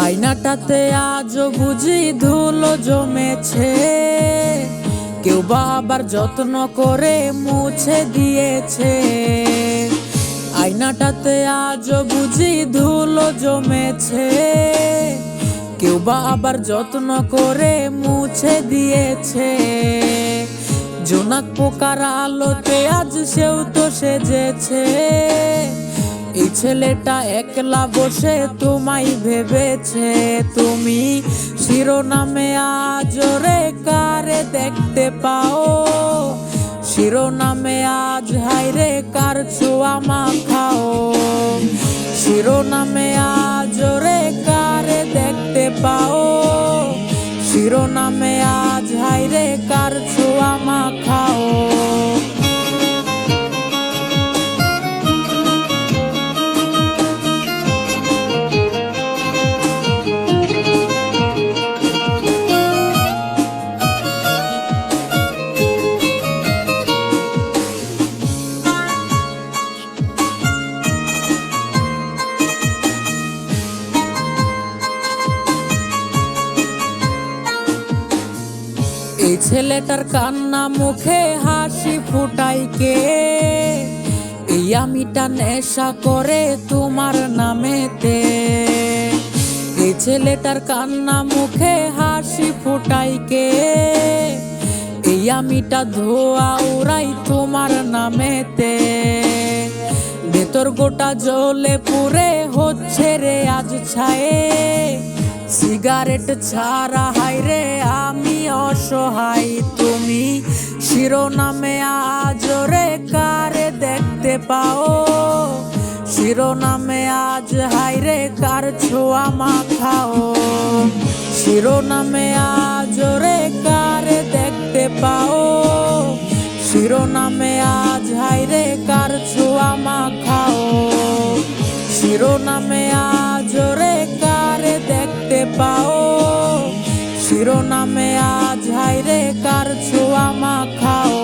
আয়নাটাতে আজও বুঝি ধুলো জমেছে, কেউ বা আবার যত্ন করে মুছে দিয়েছে। আয়নাটাতে আজও বুঝি ধুলো জমেছে, কেউ বা আবার যত্ন করে মুছে দিয়েছে। জোনাক পোকার আলোতে আজ সেও তো সেজেছে। এই ছেলেটা একলা বসে তোমায় ভেবেছে। তুমি শিরোনামে আজ রে কারে দেখতে পাও, শিরোনামে আজ হায়রে কার ছোঁয়া মাখাও। শিরোনামে আজ রে কারে দেখতে পাও, শিরোনামে আজ হায়রে কার ছোঁয়া মাখাও। এই ছেলেটার কান্না মুখে হাসি ফুটাই কে? এই আমিটা নেশা করে তোমার নামেতে। এই ছেলেটার কান্না মুখে হাসি ফুটাই কে? এই আমিটা ধোয়া উড়াই তোমার নামেতে। ভেতর গোটা জ্বলে পুড়ে হচ্ছে রে আজ ছায়ে। সিগারেট ছাড়া হায়রে আমি অসহায়। তুমি শিরোনামে আজ রে কারে দেখতে পাও, শিরোনামে আজ হায়রে কার ছোঁয়া মাখাও। শিরোনামে আজ রে কারে দেখতে পাও, শিরোনামে আজ হায়রে কার ছোঁয়া মাখাও। শিরোনামে আজ রে কারে দেখতে পাও, শিরোনামে আজ হায়রে কার ছোঁয়া মাখাও।